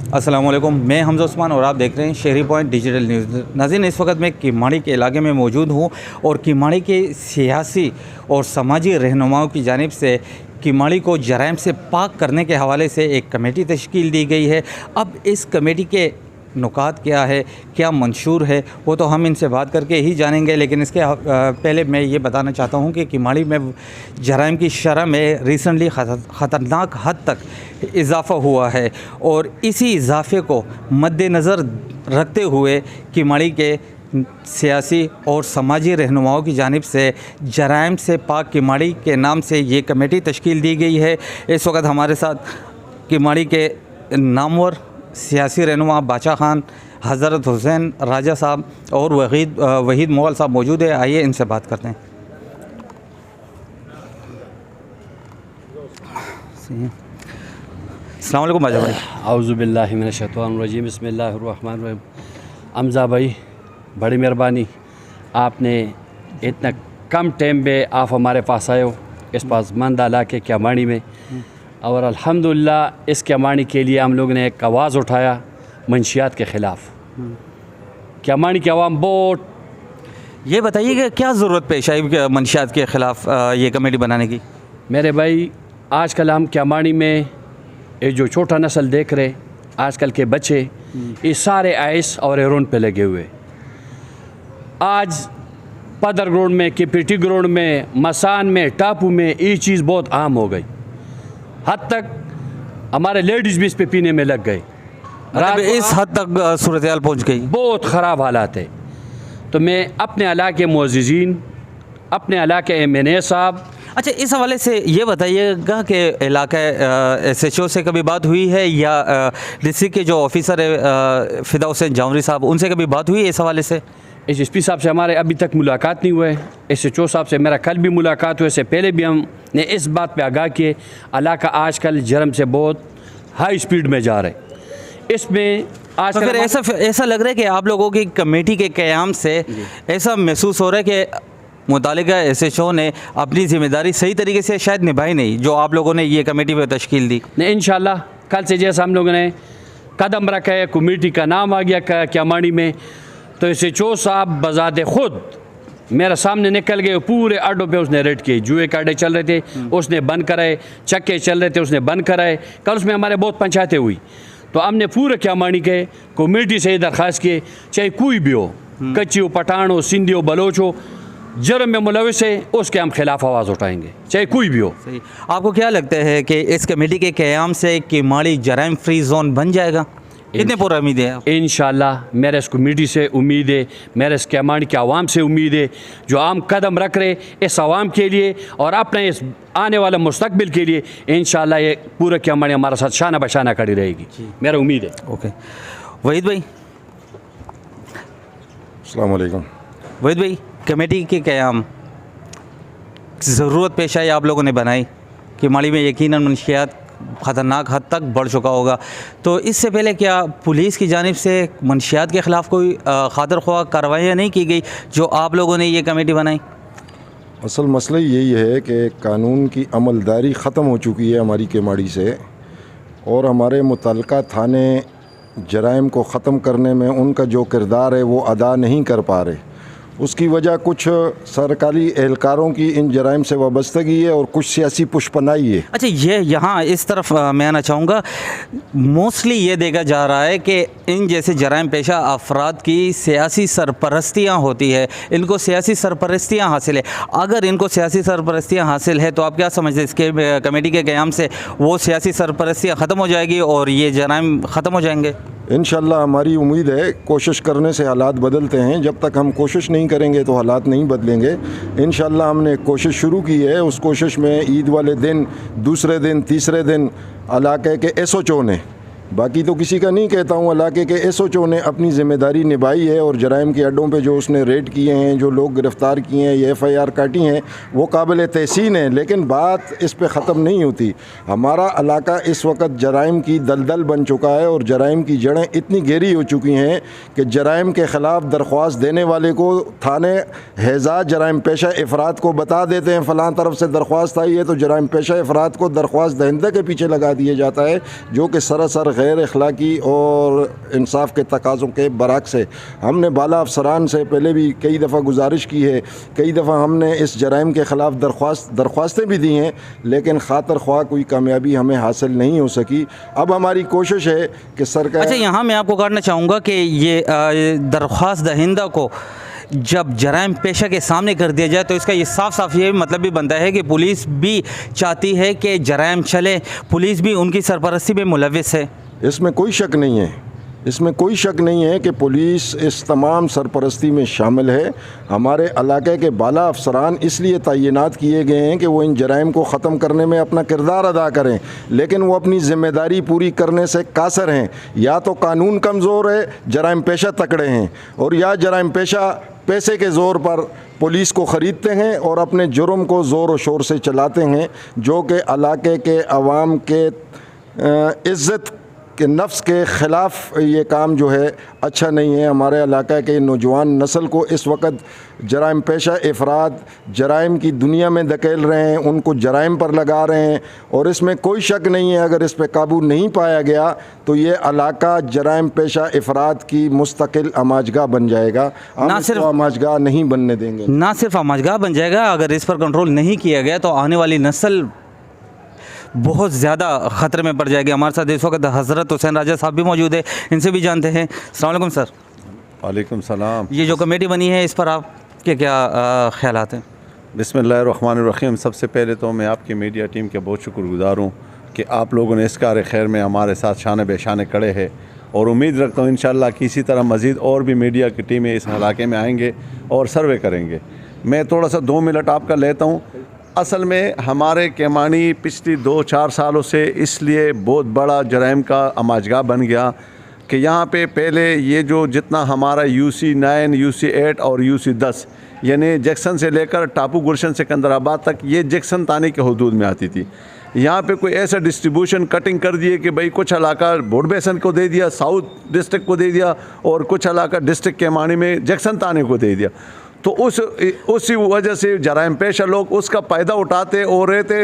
अस्सलामुअलैकुम, मैं हमज़ा उस्मान और आप देख रहे हैं शहरी पॉइंट डिजिटल न्यूज़। नाज़रीन, इस वक्त मैं किमाड़ी के इलाके में मौजूद हूँ और किमाड़ी के सियासी और समाजी रहनुमाओं की जानिब से किमाड़ी को जराइम से पाक करने के हवाले से एक कमेटी तश्कील दी गई है। अब इस कमेटी के नुकात क्या है, क्या मंशूर है, वो तो हम इनसे बात करके ही जानेंगे। लेकिन इसके पहले मैं ये बताना चाहता हूँ कि किमाड़ी में जराइम की शरह में रिसेंटली ख़तरनाक हद तक इजाफ़ा हुआ है और इसी इजाफ़े को मद्देनज़र रखते हुए किमाड़ी के सियासी और समाजी रहनुमाओं की जानिब से जराइम से पाक किमाड़ी के नाम से ये कमेटी तश्कील दी गई है। इस वक्त हमारे साथ किमाड़ी के नामवर सियासी रहनुमा बादशाह खान, हज़रत हुसैन राजा साहब और वहीद मुग़ल साहब मौजूद है। आइए इनसे बात करते हैं। अस्सलाम वालेकुम बादशाह भाई। औज़ु बिल्लाहि मिनश शैतानिर रजीम, बिस्मिल्लाहिर रहमानिर रहीम। हमज़ा भाई, बड़ी मेहरबानी, आपने इतना कम टाइम में आप हमारे पास आए हो इस पासमंद इलाके किमाड़ी में, और अल्हम्दुलिल्लाह इस किमाड़ी के लिए हम लोग ने एक आवाज़ उठाया मंशियात के ख़िलाफ़। किमाड़ी की आवाम बहुत, ये बताइए कि क्या ज़रूरत पेश आई मंशियात के ख़िलाफ़ ये कमेटी बनाने की? मेरे भाई, आजकल हम किमाड़ी में ये जो छोटा नस्ल देख रहे, आजकल के बच्चे, ये सारे आइस और हेरोइन पे लगे हुए। आज पदर ग्राउंड में, केपीटी ग्राउंड में, मसान में, टापू में ये चीज़ बहुत आम हो गई। हद तक हमारे लेडीज़ भी इस पे पीने में लग गए। मतलब इस हद तक सूरत हाल पहुँच गई, बहुत ख़राब हालात है। तो मैं अपने इलाके मुअज़्ज़िज़ीन, अपने इलाके MNA साहब, अच्छा, इस हवाले से ये बताइएगा कि इलाका SHO से कभी बात हुई है या डिस्ट्रिक्ट के जो ऑफिसर है फ़िदा हुसैन जौहरी साहब, उनसे कभी बात हुई है इस हवाले से? SSP साहब से हमारे अभी तक मुलाकात नहीं हुए। SHO साहब से मेरा कल भी मुलाकात हुई। इससे पहले भी हमने इस बात पे आगाह किए, इलाका आजकल जरम से बहुत हाई स्पीड में जा रहा है। इसमें आज तो फिर ऐसा लग रहा है कि आप लोगों की कमेटी के क़याम से ऐसा महसूस हो रहा है कि मुतालिका SHO ने अपनी ज़िम्मेदारी सही तरीके से शायद निभाई नहीं, जो आप लोगों ने ये कमेटी पर तश्कील दी। नहीं, इंशाल्लाह कल से जैसा हम लोगों ने कदम रखा है, कमेटी का नाम आ गया किमाड़ी में, तो SHO साहब बज़ाते ख़ुद मेरे सामने निकल गए। पूरे अड्डों पे उसने रेड किए। जुए के अड्डे चल रहे थे, उसने बंद कराए। चक्के चल रहे थे, उसने बंद कराए। कल उसमें हमारे बहुत पंचायतें हुई। तो हमने पूरे किमाड़ी के कमेटी से दरख्वास्त किए, चाहे कोई भी हो, कच्ची हो, पठान हो, सिंधी हो, बलोच हो, जर्म में मुलविस है, उसके हम खिलाफ आवाज़ उठाएंगे, चाहे कोई भी हो। सही। आपको क्या लगता है कि इस कमेटी के क़याम से किमाड़ी जराइम फ्री जोन बन जाएगा? कितने पूरा उम्मीद है? इंशाल्लाह मेरे इस कमेटी से उम्मीद है, मेरे इस किमाड़ी के आवाम से उम्मीद है, जो आम कदम रख रहे इस आवाम के लिए और अपने इस आने वाले मुस्तकबिल के लिए, इंशाल्लाह ये पूरा किमाड़ी हमारे साथ शाना बशाना खड़ी रहेगी, मेरा उम्मीद है। ओके, वहीद भाई। अस्सलाम वालेकुम। वहीद भाई, कमेटी के क़याम ज़रूरत पेश आई, आप लोगों ने बनाई, किमाड़ी में यकीनन मंशियात ख़तरनाक हद तक बढ़ चुका होगा, तो इससे पहले क्या पुलिस की जानिब से मंशियात के ख़िलाफ़ कोई खातिर ख्वाह कार्रवाइयाँ नहीं की गई जो आप लोगों ने ये कमेटी बनाई? असल मसला यही है कि कानून की अमलदारी ख़त्म हो चुकी है हमारी किमाड़ी से, और हमारे मुतल्लिका थाने जराइम को ख़त्म करने में उनका जो किरदार है वो अदा नहीं कर पा रहे। उसकी वजह कुछ सरकारी एहलकारों की इन जराइम से वाबस्तगी है और कुछ सियासी पुष्पनाई है। अच्छा, ये यहाँ इस तरफ मैं आना चाहूँगा। मोस्टली ये देखा जा रहा है कि इन जैसे जराइम पेशा अफराद की सियासी सरपरस्तियाँ होती है, इनको सियासी सरपरस्तियाँ हासिल है। अगर इनको सियासी सरपरस्तियाँ हासिल है तो आप क्या समझते हैं इसके कमेटी के क़याम से वो सियासी सरपरस्तियाँ ख़त्म हो जाएगी और ये जराइम ख़त्म हो जाएंगे? इंशाल्लाह हमारी उम्मीद है, कोशिश करने से हालात बदलते हैं। जब तक हम कोशिश नहीं करेंगे तो हालात नहीं बदलेंगे। इंशाल्लाह हमने कोशिश शुरू की है। उस कोशिश में ईद वाले दिन, दूसरे दिन, तीसरे दिन इलाके के SHO ने, बाकी तो किसी का नहीं कहता हूँ, इलाके के SHO ने अपनी ज़िम्मेदारी निभाई है और जराइम के अड्डों पे जो उसने रेड किए हैं, जो लोग गिरफ़्तार किए हैं, ये FIR काटी हैं, वो काबिल तहसीन है। लेकिन बात इस पे ख़त्म नहीं होती। हमारा इलाका इस वक्त जराइम की दलदल बन चुका है और जराइम की जड़ें इतनी गहरी हो चुकी हैं कि जराइम के ख़िलाफ़ दरख्वास्त देने वाले को थाने हैजा जराइम पेशा अफराद को बता देते हैं फ़लाँ तरफ से दरख्वास्त आई है, तो जराइम पेशा अफराद को दरख्वास्त दहिंदा के पीछे लगा दिया जाता है, जो कि सरासर गैर अखलाकी और इंसाफ के तकाज़ों के बरक्स है। हमने बाला अफसरान से पहले भी कई दफ़ा गुजारिश की है, कई दफ़ा हमने इस जराइम के ख़िलाफ़ दरख्वास्तें भी दी हैं, लेकिन खातर ख्वाह कोई कामयाबी हमें हासिल नहीं हो सकी। अब हमारी कोशिश है कि सरकार। अच्छा, यहाँ मैं आपको कहना चाहूँगा कि ये दरख्वास्त दहिंदा को जब जराइम पेशा के सामने कर दिया जाए तो इसका ये साफ साफ ये मतलब भी बनता है कि पुलिस भी चाहती है कि जराइम चले, पुलिस भी उनकी सरपरस्ती में मुलविस है। इसमें कोई शक नहीं है, इसमें कोई शक नहीं है कि पुलिस इस तमाम सरपरस्ती में शामिल है। हमारे इलाके के बाला अफसरान इसलिए तैनात किए गए हैं कि वो इन जराइम को ख़त्म करने में अपना किरदार अदा करें, लेकिन वो अपनी ज़िम्मेदारी पूरी करने से कासर हैं। या तो कानून कमज़ोर है, जराइम पेशा तकड़े हैं, और या जराइम पेशा पैसे के ज़ोर पर पुलिस को ख़रीदते हैं और अपने जुर्म को ज़ोर और शोर से चलाते हैं, जो कि इलाके के अवाम के इज़्ज़त के नफ्स के ख़िलाफ़ ये काम जो है अच्छा नहीं है। हमारे इलाके के नौजवान नस्ल को इस वक्त जराइम पेशा अफराद जराइम की दुनिया में धकेल रहे हैं, उनको जराइम पर लगा रहे हैं, और इसमें कोई शक नहीं है अगर इस पर काबू नहीं पाया गया तो ये इलाका जराइम पेशा अफराद की मुस्तकिल आमाजगाह बन जाएगा। हम इसको आमाजगाह नहीं बनने देंगे। ना सिर्फ आमाजगाह बन जाएगा, अगर इस पर कंट्रोल नहीं किया गया तो आने वाली नस्ल बहुत ज़्यादा ख़तरे में पड़ जाएगी। हमारे साथ इस वक्त हज़रत हुसैन राजा साहब भी मौजूद है, इनसे भी जानते हैं। अस्सलाम वालेकुम सर। वालेकुम सलाम। ये जो कमेटी बनी है इस पर आपके क्या ख्यालात हैं? बिस्मिल्लाहिर्रहमानिर्रहीम। सबसे पहले तो मैं आपकी मीडिया टीम के बहुत शुक्रगुज़ार हूँ कि आप लोगों ने इस कार खैर में हमारे साथ शान बेशान खड़े हैं, और उम्मीद रखता हूँ इंशाअल्लाह कि इसी तरह मज़ीद और भी मीडिया की टीमें इस इलाके में आएंगे और सर्वे करेंगे। मैं थोड़ा सा 2 मिनट आपका लेता हूँ। असल में हमारे केमानी पिछली 2-4 सालों से इसलिए बहुत बड़ा जराइम का अमाजगाह बन गया कि यहाँ पे पहले ये जो जितना हमारा UC9, UC8 और UC10 यानी जैक्सन से लेकर टापू गुलशन सिकंदराबाद तक ये जैक्सन तानी के हदूद में आती थी। यहाँ पे कोई ऐसा डिस्ट्रीब्यूशन कटिंग कर दिए कि भाई कुछ इलाका बोर्ड बेसन को दे दिया, साउथ डिस्ट्रिक्ट को दे दिया, और कुछ इलाका डिस्ट्रिक्ट केमानी में जैक्सन ताने को दे दिया। तो उसी वजह से जराइम पेशा लोग उसका फ़ायदा उठाते और रहते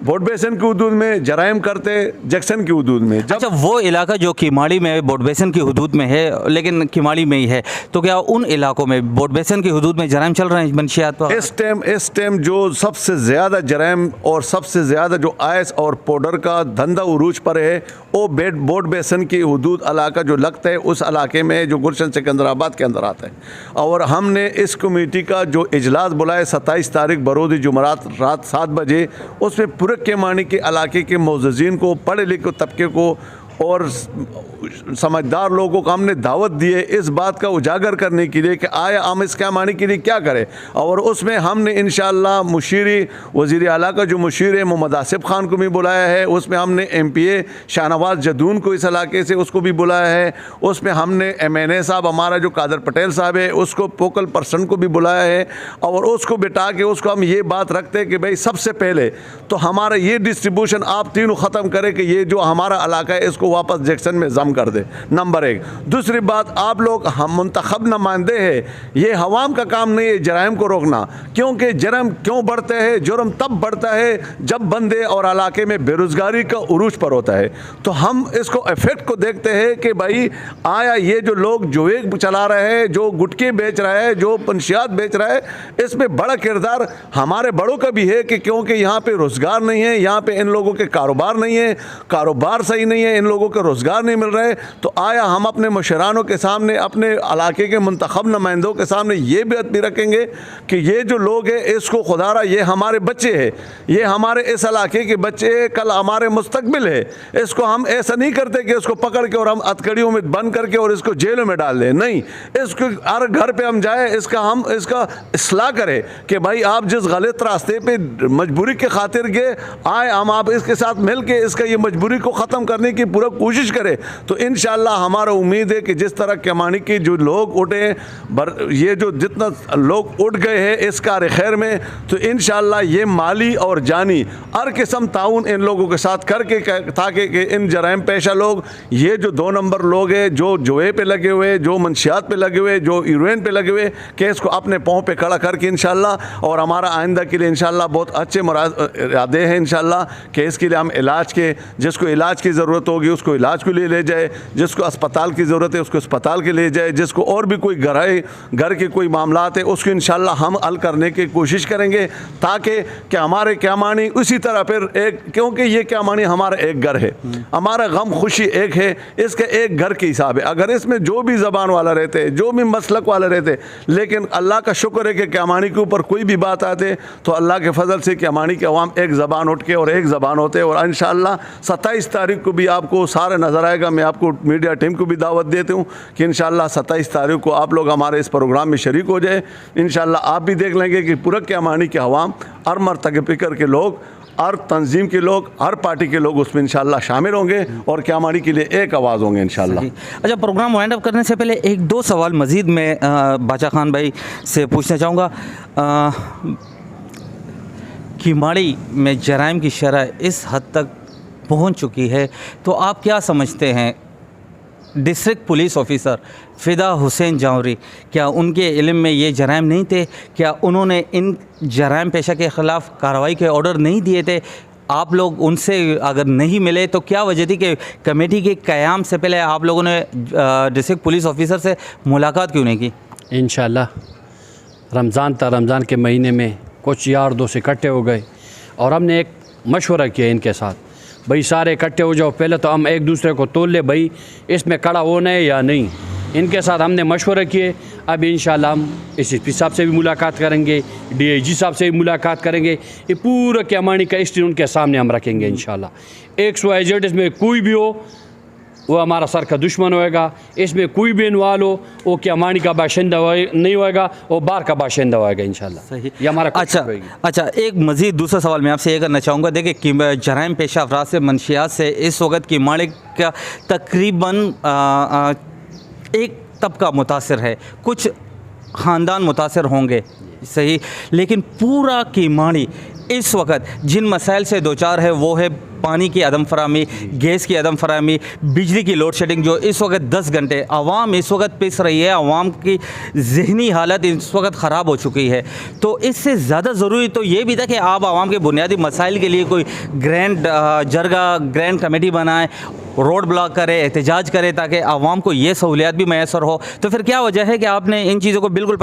बोर्ड बेसन की हदूद में, जराइम करते जैक्सन की हदूद में। अच्छा, वो इलाका जो किमाड़ी में बोर्ड बेसन की हदूद में है लेकिन किमाड़ी में ही है, तो क्या उन इलाकों में बोर्ड बेसन की हदूद में जराइम चल रहे हैं मंशियात पर? इस टाइम जो सबसे ज़्यादा जराइम और सबसे ज़्यादा जो आइस और पाउडर का धंधा उरूज पर है वो बोर्ड बेसन की हदूद इलाका जो लगता है उस इलाके में जो गुलशन सिकंदराबाद के अंदर आता है। और हमने इस कमेटी का जो इजलास बुलाया 27 तारीख बरोज़ जुमरात रात 7 बजे, उसमें पूरे केमानी के इलाके के मुअज़्ज़िज़ीन को, पढ़े लिखे तबके को और समझदार लोगों को हमने दावत दी है इस बात का उजागर करने के लिए कि आया हम इस केमानी के लिए क्या करें। और उसमें हमने इंशाअल्लाह मुशीरी वज़ीर आला का जो मुशीर है मोहम्मद आसिफ खान को भी बुलाया है, उसमें हमने MPA शाहनवाज जदून को इस इलाके से उसको भी बुलाया है, उसमें हमने MNA साहब हमारा जो कादर पटेल साहब है उसको फोकल पर्सन को भी बुलाया है, और उसको बिठा के उसको हम ये बात रखते हैं कि भाई सबसे पहले तो हमारा ये डिस्ट्रीब्यूशन आप तीनों ख़त्म करें कि ये जो हमारा इलाका है इसको वापस जैक्सन में जम कर दे, नंबर 1। दूसरी बात, आप लोग हम मुंतखब नुमाइंदे हैं, ये हवाम का काम नहीं है जराइम को रोकना, क्योंकि जराइम क्यों बढ़ते हैं, जुर्म तब बढ़ता है जब बंदे और इलाके में बेरोज़गारी का उरूज पर होता है। तो हम इसको इफेक्ट को देखते हैं कि भाई आया ये जो लोग जुए चला रहे हैं, जो गुटके बेच रहे हैं, जो पंशियात बेच रहे हैं, इसमें बड़ा किरदार हमारे बड़ों का भी है कि क्योंकि यहाँ पे रोज़गार नहीं है, यहाँ पे इन लोगों के कारोबार नहीं है, कारोबार सही नहीं है, इन लोगों को रोज़गार नहीं मिल रहे। तो आया हम अपने मुशरानों के सामने, अपने इलाके के मुंतखब नुमाइंदों के सामने ये बात भी रखेंगे कि ये जो लोग हैं इसको खुदारा ये हमारे बच्चे हैं, ये हमारे इस इलाके के बच्चे हैं, कल हमारे मुस्तकबिल है। इसको हम ऐसा नहीं करते कि इसको पकड़ के और हम हथकड़ियों में बंद करके और इसको जेलों में डाल दें, नहीं, इसको हर घर पे हम जाए, हम इसका इस्लाह करें कि भाई आप जिस गलत रास्ते पे मजबूरी के खातिर गए, आए हम आप इसके साथ मिल के इसका ये मजबूरी को ख़त्म करने की पूरा कोशिश करें। तो इंशाअल्लाह हमारा उम्मीद है कि जिस तरह केमानी के जो लोग उठे, ये जो जितना लोग उठ गए हैं इस कार खैर में, तो इंशाअल्लाह ये माली और जानी हर किस्म ताउन इन लोगों के साथ करके, ताकि इन जराइम पेशा लोग, ये जो 2 नंबर लोग हैं, जो जुए पे लगे हुए, जो मंशियात पे लगे हुए, जो हीरोइन पे लगे हुए, कि इसको अपने पाँव पे खड़ा करके इंशाअल्लाह, और हमारा आइंदा के लिए इंशाअल्लाह बहुत अच्छे इरादे हैं इंशाअल्लाह कि इसके लिए हम इलाज के, जिसको इलाज की ज़रूरत होगी होगी उसको इलाज के लिए ले जाए, जिसको अस्पताल की ज़रूरत है उसको अस्पताल के ले जाए, जिसको और भी कोई घर के कोई मामलात है उसको इंशाल्लाह हम हल करने की कोशिश करेंगे, ताकि कि हमारे क्यामानी उसी तरह फिर एक, क्योंकि ये क्यामानी हमारा एक घर है, हमारा गम खुशी एक है, इसके एक घर के हिसाब है। अगर इसमें जो भी ज़बान वाला रहते हैं, जो भी मसलक वाले रहते, लेकिन अल्लाह का शुक्र है कि क्यामानी के ऊपर कोई भी बात आते तो अल्लाह के फजल से क्यामानी के अवाम एक ज़बान उठ के और एक ज़बान होते, और इंशाअल्लाह 27 तारीख को भी आपको सारे नज़र आएगा। मैं आपको मीडिया टीम को भी दावत देती हूँ कि इंशाअल्लाह 27 तारीख को आप लोग हमारे इस प्रोग्राम में शरीक हो जाए। इंशाअल्लाह आप भी देख लेंगे कि पूरा क्यामानी के अवाम, हर मरतबे फ़िक्र के लोग, हर तंजीम के लोग, हर पार्टी के लोग उसमें इंशाअल्लाह शामिल होंगे और क्यामानी के लिए एक आवाज़ होंगे इंशाअल्लाह। अच्छा, प्रोग्राम वाइंड अप करने से पहले एक दो सवाल मज़ीद मैं बाचा खान भाई से पूछना चाहूँगा। किमाड़ी में जराइम की शरह इस हद तक पहुँच चुकी है, तो आप क्या समझते हैं district police officer Fida Hussain Jawari, क्या उनके इल्म में ये जराइम नहीं थे? क्या उन्होंने इन जराइम पेशा के ख़िलाफ़ कार्रवाई के ऑर्डर नहीं दिए थे? आप लोग उनसे अगर नहीं मिले तो क्या वजह थी कि कमेटी के क़याम से पहले आप लोगों ने डिस्ट्रिक्ट पुलिस ऑफिसर से मुलाकात क्यों नहीं की? इंशाअल्लाह रमज़ान के महीने में कुछ यार दोस्त इकट्ठे हो गए और हमने एक मशवरा किया इनके साथ, भाई सारे इकट्ठे हो जाओ, पहले तो हम एक दूसरे को तोल ले भाई इसमें खड़ा होना है या नहीं। इनके साथ हमने मशवरा किए। अब इंशाअल्लाह हम एसएसपी साहब से भी मुलाकात करेंगे, डीआईजी साहब से भी मुलाकात करेंगे। ये पूरा क्यामानी का हिस्ट्री उनके सामने हम रखेंगे इंशाअल्लाह। XYZ इसमें कोई भी हो वो हमारा सर का दुश्मन होएगा, इसमें कोई भी इन्वॉल्व हो वो क्यामानी का बाशिंदा नहीं होएगा, वो बाहर का बाशिंदा होएगा इंशाअल्लाह। सही, ये हमारा अच्छा, एक मज़ीद दूसरा सवाल मैं आपसे ये करना चाहूँगा। देखिए कि जराइम पेशा अफराद से मंशियात से इस वक्त किमाड़ी का तकरीबन एक तबका मुतासिर है, कुछ ख़ानदान मुतासिर होंगे, सही, लेकिन पूरा किमाड़ी इस वक्त जिन मसाइल से दो चार है वो है पानी की अदम फरामी, गैस की अदम फरामी, बिजली की लोड शेडिंग जो इस वक्त 10 घंटे आवाम इस वक्त पिस रही है, आवाम की ज़हनी हालत इस वक्त ख़राब हो चुकी है। तो इससे ज़्यादा ज़रूरी तो ये भी था कि आप आवाम के बुनियादी मसाइल के लिए कोई ग्रैंड कमेटी बनाए, रोड ब्लॉक करे, एहतजाज करे, ताकि आवाम को ये सहूलियात भी मैसर हो। तो फिर क्या वजह है कि आपने इन चीज़ों को बिल्कुल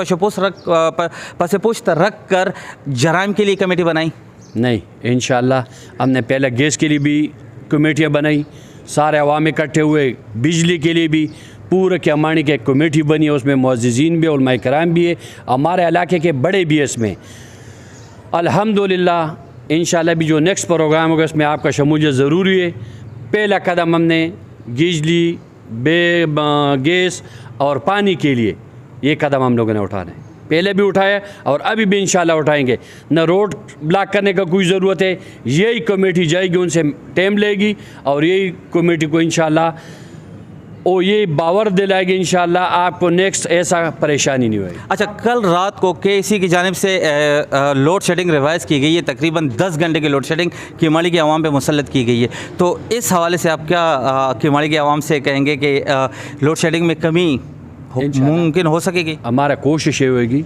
पशपुष्ट रख कर जराइम के लिए कमेटी बनाई? नहीं, इंशाअल्लाह हमने पहले गैस के लिए भी कमेटियाँ बनाई, सारे अवाम इकट्ठे हुए, बिजली के लिए भी पूरे क्यामानी की एक कमेटी बनी है, उसमें मुअज़्ज़िज़ीन भी, उलमाए कराम भी है, हमारे इलाके के बड़े भी है इसमें। अल्हम्दुलिल्लाह इंशाअल्लाह भी जो नेक्स्ट प्रोग्राम होगा इसमें आपका शमूलियत ज़रूरी है। पहला कदम हमने बिजली, गैस और पानी के लिए ये कदम हम लोगों ने उठाना है, पहले भी उठाया और अभी भी इंशाल्लाह उठाएंगे। न रोड ब्लॉक करने का कोई ज़रूरत है, यही कमेटी जाएगी, उनसे टाइम लेगी और यही कमेटी को इंशाल्लाह और ये बावर दिलाएगी इंशाल्लाह आपको नेक्स्ट ऐसा परेशानी नहीं होगी। अच्छा, कल रात को केसी की जानिब से लोड शेडिंग रिवाइज़ की गई है, तकरीबन 10 घंटे की लोड शेडिंग किमाड़ी के अवाम पे मुसल्लत की गई है। तो इस हवाले से आप क्या किमाड़ी के अवाम से कहेंगे कि लोड शेडिंग में कमी मुमकिन हो सकेगी? हमारा कोशिश ये होगी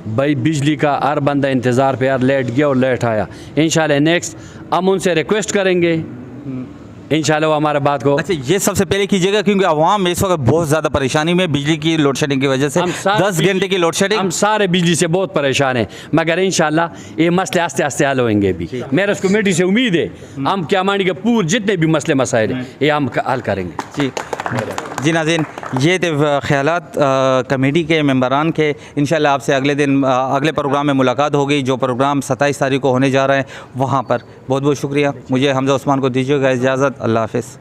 भाई बिजली का हर बंदा इंतज़ार पे यार लेट गया और लेट आया, इंशाल्लाह नेक्स्ट हम उनसे रिक्वेस्ट करेंगे इंशाल्लाह वो हमारे बात को। अच्छा, ये सबसे पहले कीजिएगा क्योंकि आवाम इस वक्त बहुत ज़्यादा परेशानी में बिजली की लोड शेडिंग की वजह से 10 घंटे की लोड शेडिंग, हम सारे बिजली से बहुत परेशान हैं, मगर इंशाल्लाह ये मसले आस्ते आस्ते हल होंगे भी। मेरे इस कमेटी से उम्मीद है हम क्यामानी के पूरे जितने भी मसले मसाइल हैं ये हम हल करेंगे। जी नाज़रीन, ये थे ख्यालात कमेटी के मेंबरान के। इंशाल्लाह आपसे अगले प्रोग्राम में मुलाकात होगी, जो प्रोग्राम 27 तारीख को होने जा रहा है वहाँ पर। बहुत बहुत शुक्रिया। मुझे हमज़ा उस्मान को दीजिएगा इजाज़त। अल्लाह हाफ़िज़।